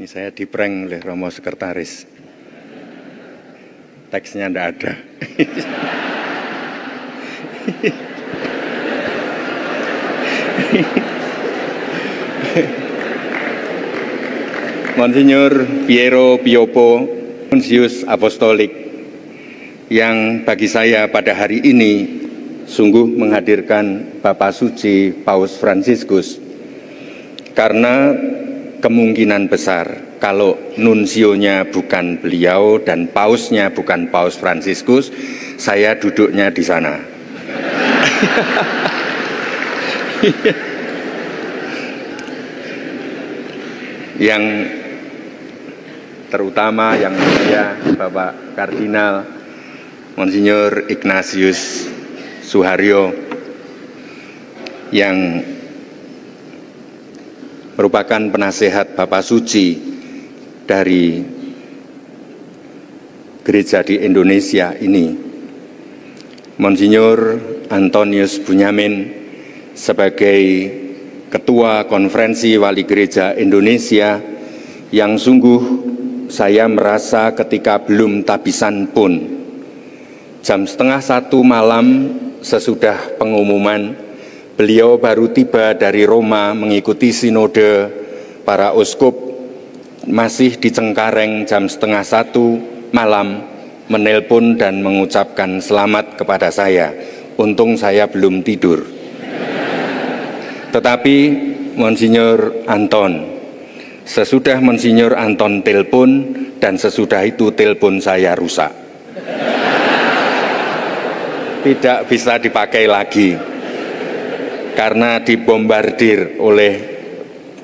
Ini saya diprank oleh Romo Sekretaris. Teksnya ndak ada. Monsinyur Piero Piopo, Nunsius Apostolik, yang bagi saya pada hari ini sungguh menghadirkan Bapak Suci Paus Fransiskus, karena kemungkinan besar kalau nunsionya bukan beliau dan pausnya bukan Paus Fransiskus, saya duduknya di sana. Yang terutama yang mulia Bapak Kardinal Monsinyur Ignatius Suharyo, yang merupakan penasehat Bapak Suci dari gereja di Indonesia ini, Monsinyur Antonius Bunyamin sebagai Ketua Konferensi Wali Gereja Indonesia, yang sungguh saya merasa ketika belum tabisan pun, jam 12:30 malam sesudah pengumuman, beliau baru tiba dari Roma mengikuti sinode para uskup, masih di Cengkareng jam 12:30 malam menelpon dan mengucapkan selamat kepada saya. Untung saya belum tidur. Tetapi Monsinyur Anton, sesudah Monsinyur Anton telepon dan sesudah itu telepon saya rusak. Tidak bisa dipakai lagi karena dibombardir oleh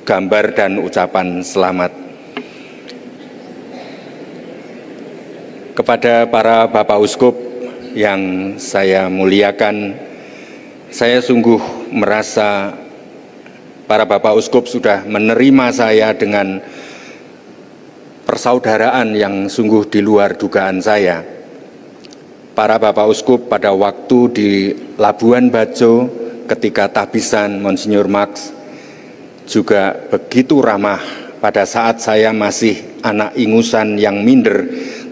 gambar dan ucapan selamat. Kepada para Bapak Uskup yang saya muliakan, saya sungguh merasa para Bapak Uskup sudah menerima saya dengan persaudaraan yang sungguh di luar dugaan saya. Para Bapak Uskup pada waktu di Labuan Bajo ketika tabisan Monsinyur Max juga begitu ramah pada saat saya masih anak ingusan yang minder,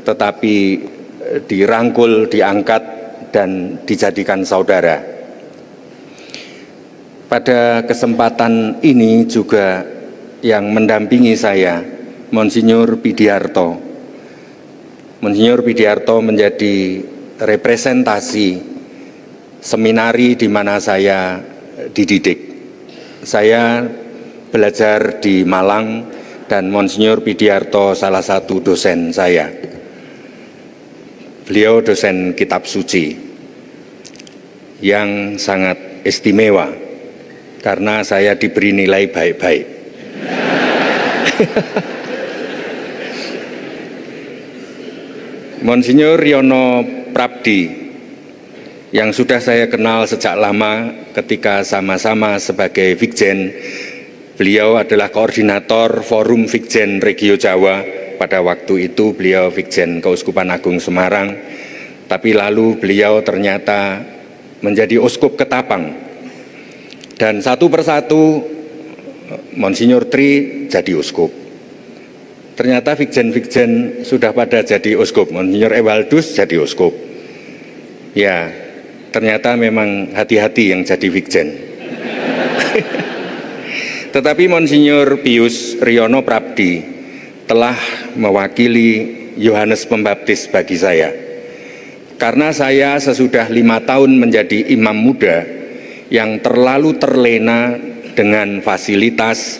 tetapi dirangkul, diangkat, dan dijadikan saudara. Pada kesempatan ini juga yang mendampingi saya, Monsinyur Pidiarto. Monsinyur Pidiarto menjadi representasi seminari di mana saya dididik. Saya belajar di Malang dan Monsinyur Pidiarto salah satu dosen saya. Beliau dosen kitab suci yang sangat istimewa karena saya diberi nilai baik-baik. Monsinyur Yono Prabdi, yang sudah saya kenal sejak lama ketika sama-sama sebagai Vikjen. Beliau adalah koordinator Forum Vikjen Regio Jawa. Pada waktu itu beliau Vikjen Keuskupan Agung Semarang, tapi lalu beliau ternyata menjadi Uskup Ketapang. Dan satu persatu Monsinyur Tri jadi uskup. Ternyata Vikjen-Vikjen sudah pada jadi uskup. Monsinyur Ewaldus jadi uskup. Ya, ternyata memang hati-hati yang jadi Vikjen. Tetapi Monsinyur Pius Riono Prabdi telah mewakili Yohanes Pembaptis bagi saya. Karena saya sesudah 5 tahun menjadi imam muda yang terlalu terlena dengan fasilitas,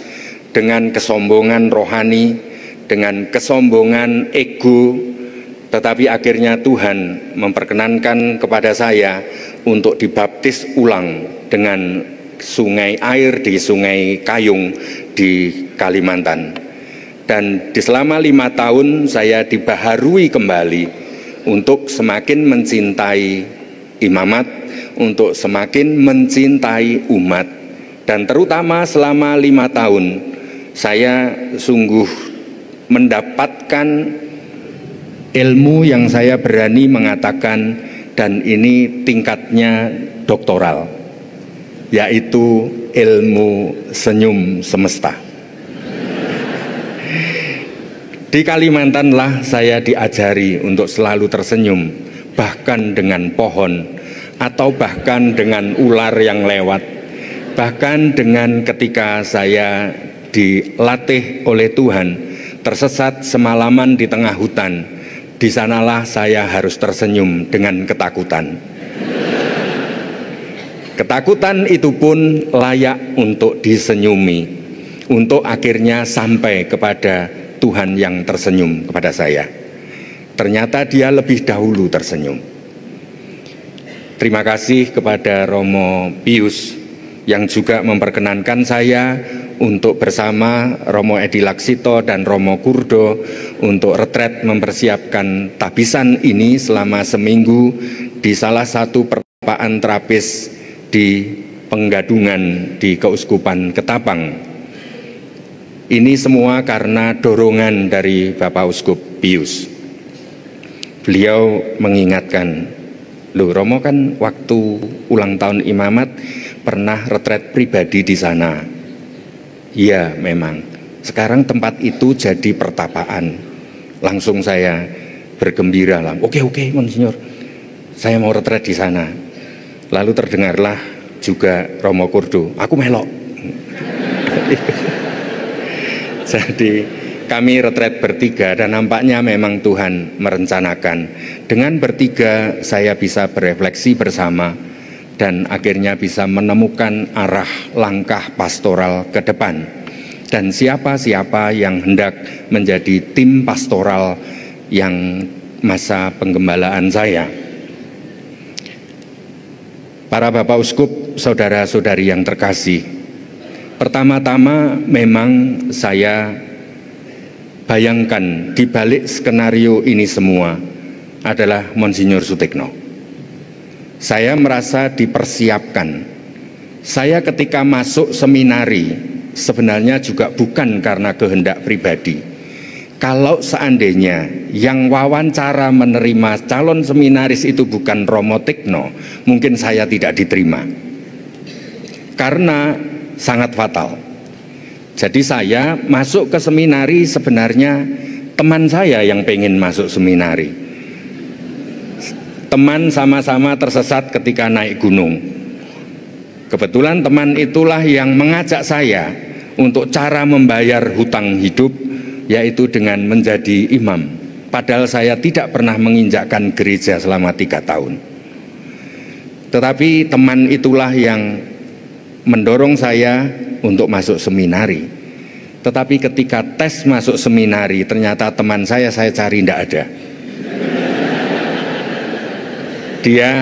dengan kesombongan rohani, dengan kesombongan ego, tetapi akhirnya Tuhan memperkenankan kepada saya untuk dibaptis ulang dengan sungai air di Sungai Kayung di Kalimantan. Dan di selama 5 tahun saya dibaharui kembali untuk semakin mencintai imamat, untuk semakin mencintai umat. Dan terutama selama 5 tahun saya sungguh mendapatkan ilmu yang saya berani mengatakan, dan ini tingkatnya doktoral, yaitu ilmu senyum semesta. Di Kalimantanlah saya diajari untuk selalu tersenyum, bahkan dengan pohon, atau bahkan dengan ular yang lewat, bahkan dengan ketika saya dilatih oleh Tuhan, tersesat semalaman di tengah hutan, di sanalah saya harus tersenyum dengan ketakutan. Ketakutan itu pun layak untuk disenyumi, untuk akhirnya sampai kepada Tuhan yang tersenyum kepada saya. Ternyata dia lebih dahulu tersenyum. Terima kasih kepada Romo Pius yang juga memperkenankan saya untuk bersama Romo Edi Laksito dan Romo Kurdo untuk retret mempersiapkan tabisan ini selama seminggu di salah satu pertapaan terapis di Penggadungan di Keuskupan Ketapang. Ini semua karena dorongan dari Bapak Uskup Pius. Beliau mengingatkan, loh Romo kan waktu ulang tahun imamat pernah retret pribadi di sana. Iya memang, sekarang tempat itu jadi pertapaan. Langsung saya bergembira lah, oke Monsinyur, saya mau retret di sana. Lalu terdengarlah juga Romo Kurdo, aku melok. Jadi kami retret bertiga dan nampaknya memang Tuhan merencanakan. Dengan bertiga saya bisa berefleksi bersama dan akhirnya bisa menemukan arah langkah pastoral ke depan. Dan siapa-siapa yang hendak menjadi tim pastoral yang masa penggembalaan saya. Para Bapak Uskup, saudara-saudari yang terkasih, pertama-tama memang saya bayangkan di balik skenario ini semua adalah Monsinyur Sutikno. Saya merasa dipersiapkan. Saya ketika masuk seminari sebenarnya juga bukan karena kehendak pribadi. Kalau seandainya yang wawancara menerima calon seminaris itu bukan Romo Tikno, mungkin saya tidak diterima. Karena sangat fatal. Jadi saya masuk ke seminari sebenarnya teman saya yang pengen masuk seminari. Teman sama-sama tersesat ketika naik gunung. Kebetulan teman itulah yang mengajak saya untuk cara membayar hutang hidup, yaitu dengan menjadi imam. Padahal saya tidak pernah menginjakkan gereja selama 3 tahun. Tetapi teman itulah yang mendorong saya untuk masuk seminari. Tetapi ketika tes masuk seminari, ternyata teman saya cari tidak ada. Dia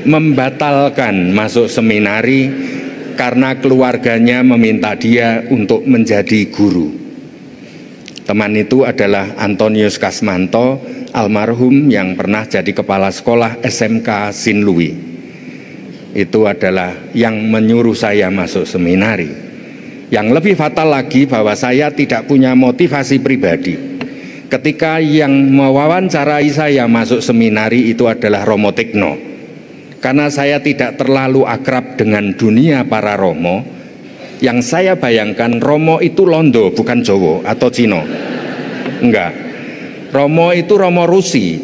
membatalkan masuk seminari karena keluarganya meminta dia untuk menjadi guru. Teman itu adalah Antonius Kasmanto, almarhum yang pernah jadi kepala sekolah SMK Sinlui. Itu adalah yang menyuruh saya masuk seminari. Yang lebih fatal lagi bahwa saya tidak punya motivasi pribadi. Ketika yang mewawancarai saya masuk seminari itu adalah Romo Tikno. Karena saya tidak terlalu akrab dengan dunia para Romo, yang saya bayangkan Romo itu Londo bukan Jowo atau Cino. Enggak. Romo itu Romo Rusi,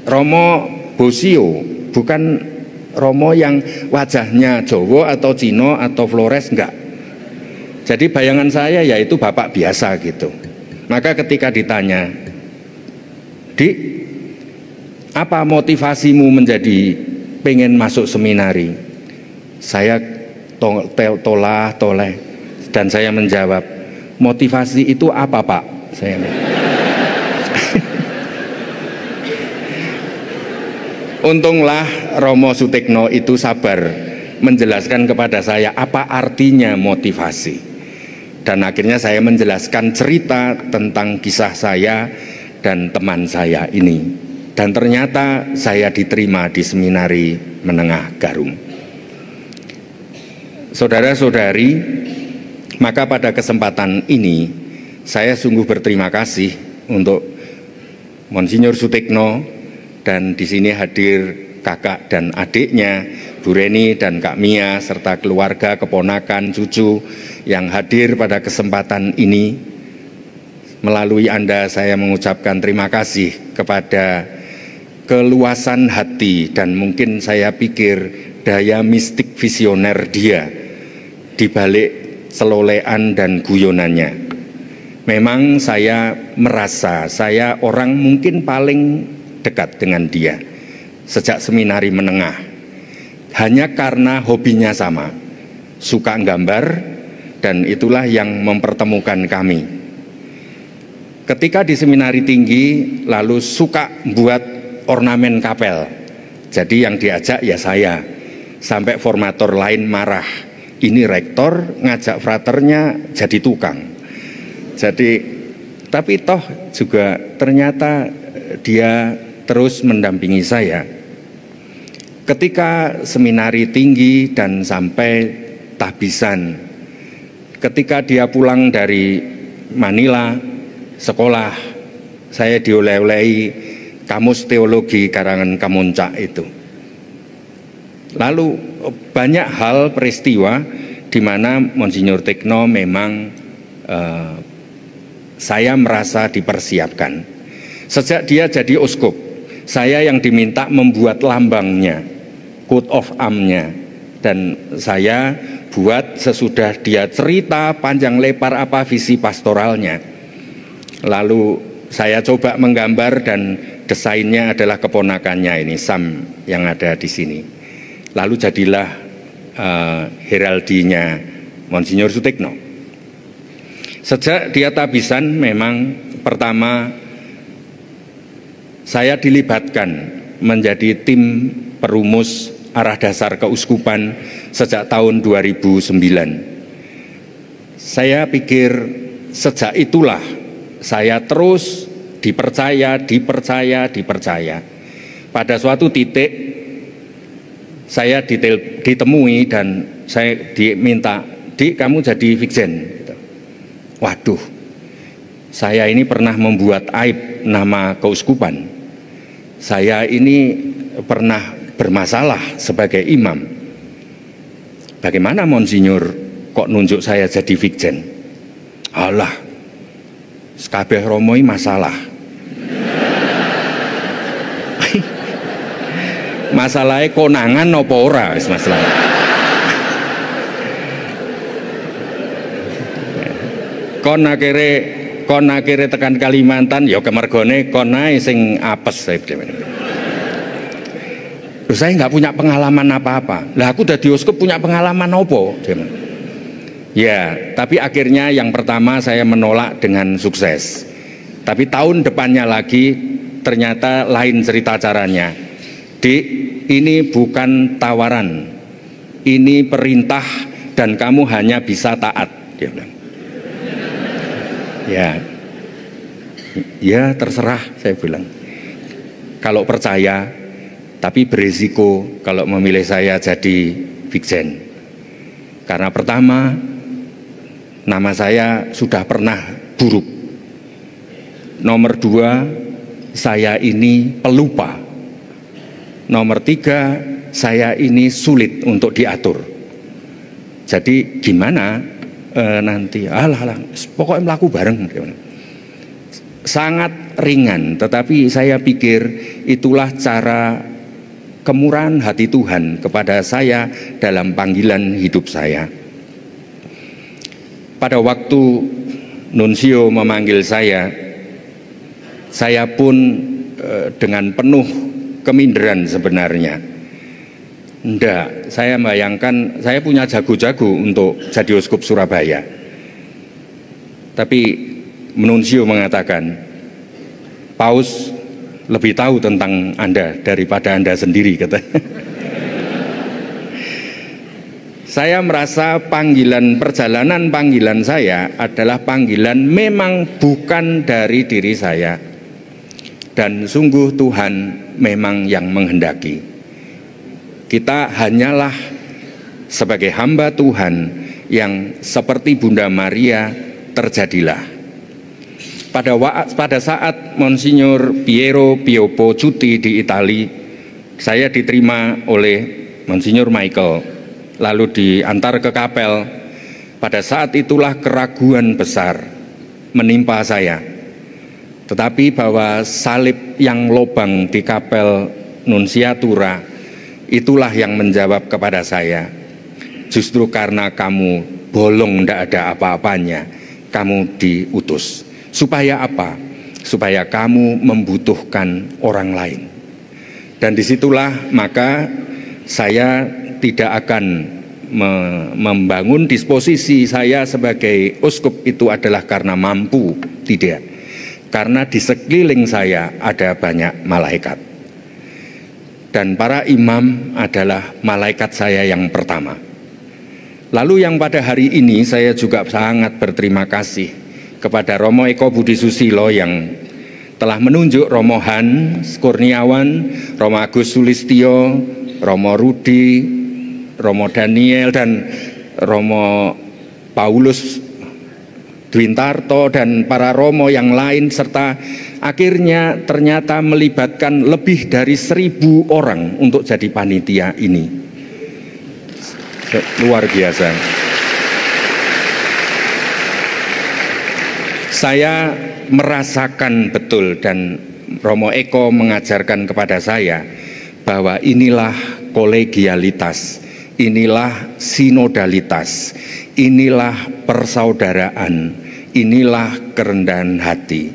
Romo Bosio, bukan Romo yang wajahnya Jowo atau Cino atau Flores, enggak. Jadi bayangan saya yaitu bapak biasa gitu. Maka ketika ditanya, Dik, apa motivasimu menjadi pengen masuk seminari? Saya toleh dan saya menjawab, motivasi itu apa Pak? Saya Untunglah Romo Sutikno itu sabar menjelaskan kepada saya apa artinya motivasi. Dan akhirnya saya menjelaskan cerita tentang kisah saya dan teman saya ini. Dan ternyata saya diterima di seminari menengah Garum. Saudara-saudari, maka pada kesempatan ini saya sungguh berterima kasih untuk Monsinyur Sutikno, dan di sini hadir kakak dan adiknya, Bu Reni dan Kak Mia, serta keluarga, keponakan, cucu yang hadir pada kesempatan ini. Melalui Anda saya mengucapkan terima kasih kepada keluasan hati dan mungkin saya pikir daya mistik visioner dia di balik selolean dan guyonannya. Memang saya merasa saya orang mungkin paling dekat dengan dia sejak seminari menengah. Hanya karena hobinya sama, suka gambar, dan itulah yang mempertemukan kami. Ketika di seminari tinggi lalu suka buat ornamen kapel. Jadi yang diajak ya saya. Sampai formator lain marah. Ini rektor ngajak fraternya jadi tukang. Jadi tapi toh juga ternyata dia terus mendampingi saya. Ketika seminari tinggi dan sampai tahbisan. Ketika dia pulang dari Manila sekolah, saya dioleh-olehi kamus teologi karangan Kamuncak itu. Lalu banyak hal peristiwa di mana Monsinyur Tekno memang saya merasa dipersiapkan. Sejak dia jadi uskup, saya yang diminta membuat lambangnya, coat of arms-nya, dan saya buat sesudah dia cerita panjang lebar apa visi pastoralnya. Lalu saya coba menggambar dan desainnya adalah keponakannya ini, Sam yang ada di sini. Lalu jadilah heraldinya Monsinyur Sutekno. Sejak dia tahbisan memang pertama saya dilibatkan menjadi tim perumus arah dasar keuskupan sejak tahun 2009. Saya pikir sejak itulah saya terus dipercaya. Pada suatu titik saya ditemui dan saya diminta, "Dik, kamu jadi Vikjen." Waduh, saya ini pernah membuat aib nama keuskupan. Saya ini pernah bermasalah sebagai imam. Bagaimana Monsinyur kok nunjuk saya jadi Vikjen? Alah, kabeh romoi masalah. Masalahnya konangan apa ora wis masalah. Kon akhire tekan Kalimantan ya kemergone kon ae sing apes. Loh, saya nggak punya pengalaman apa-apa. Lah aku dadi uskup punya pengalaman apa? Ya, tapi akhirnya yang pertama saya menolak dengan sukses. Tapi tahun depannya lagi ternyata lain cerita caranya. Dik, ini bukan tawaran, ini perintah dan kamu hanya bisa taat, dia bilang. Ya terserah, saya bilang. Kalau percaya, tapi berisiko kalau memilih saya jadi Vikjen. Karena pertama, nama saya sudah pernah buruk. Nomor 2, saya ini pelupa. Nomor 3, saya ini sulit untuk diatur. Jadi gimana nanti? Alah, pokoknya melaku bareng. Sangat ringan, tetapi saya pikir itulah cara kemurahan hati Tuhan kepada saya dalam panggilan hidup saya. Pada waktu Nuncio memanggil saya pun dengan penuh keminderan sebenarnya. Enggak, saya bayangkan saya punya jago-jago untuk jadi uskup Surabaya. Tapi Nuncio mengatakan, Paus lebih tahu tentang Anda daripada Anda sendiri, kata. Saya merasa perjalanan panggilan saya adalah panggilan memang bukan dari diri saya. Dan sungguh Tuhan memang yang menghendaki. Kita hanyalah sebagai hamba Tuhan yang seperti Bunda Maria terjadilah. Pada saat Monsinyur Piero Pioppo cuti di Italia, saya diterima oleh Monsinyur Michael, lalu diantar ke kapel. Pada saat itulah keraguan besar menimpa saya. Tetapi bahwa salib yang lobang di kapel Nunsiatura itulah yang menjawab kepada saya, justru karena kamu bolong tidak ada apa-apanya, kamu diutus. Supaya apa? Supaya kamu membutuhkan orang lain. Dan disitulah maka saya tidak akan membangun disposisi saya sebagai uskup itu adalah karena mampu, tidak. Karena di sekeliling saya ada banyak malaikat. Dan para imam adalah malaikat saya yang pertama. Lalu yang pada hari ini saya juga sangat berterima kasih kepada Romo Eko Budi Susilo yang telah menunjuk Romo Hans Kurniawan, Romo Agus Sulistyo, Romo Rudi, Romo Daniel, dan Romo Paulus Dwintarto, dan para Romo yang lain, serta akhirnya ternyata melibatkan lebih dari 1.000 orang untuk jadi panitia ini. Luar biasa. Saya merasakan betul, dan Romo Eko mengajarkan kepada saya bahwa inilah kolegialitas, inilah sinodalitas, inilah persaudaraan, inilah kerendahan hati.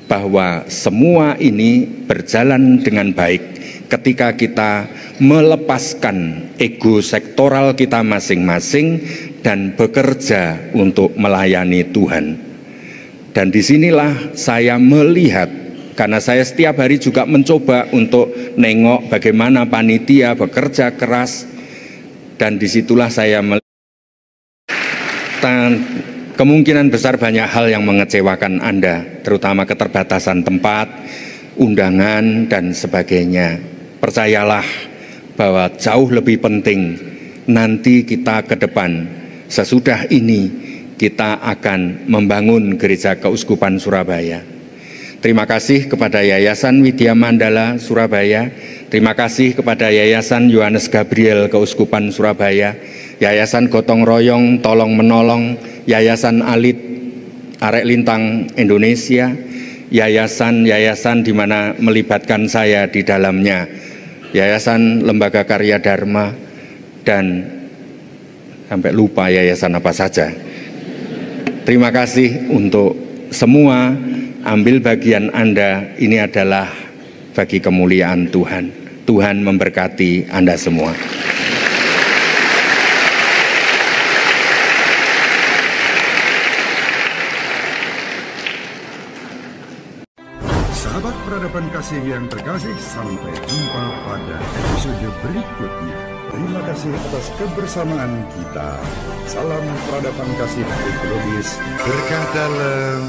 Bahwa semua ini berjalan dengan baik ketika kita melepaskan ego sektoral kita masing-masing dan bekerja untuk melayani Tuhan. Dan disinilah saya melihat, karena saya setiap hari juga mencoba untuk nengok bagaimana panitia bekerja keras, dan disitulah saya melihat kemungkinan besar banyak hal yang mengecewakan Anda, terutama keterbatasan tempat, undangan, dan sebagainya. Percayalah bahwa jauh lebih penting nanti kita ke depan, sesudah ini kita akan membangun Gereja Keuskupan Surabaya. Terima kasih kepada Yayasan Widya Mandala Surabaya, terima kasih kepada Yayasan Yohanes Gabriel Keuskupan Surabaya, Yayasan Gotong Royong Tolong Menolong, Yayasan Alit Arek Lintang Indonesia, yayasan-yayasan di mana melibatkan saya di dalamnya, Yayasan Lembaga Karya Dharma, dan sampai lupa yayasan apa saja. Terima kasih untuk semua, ambil bagian Anda, ini adalah bagi kemuliaan Tuhan. Tuhan memberkati Anda semua. Sahabat peradaban kasih yang terkasih, sampai jumpa pada episode berikutnya. Terima kasih atas kebersamaan kita. Salam peradaban kasih ekologis. Berkah dalam.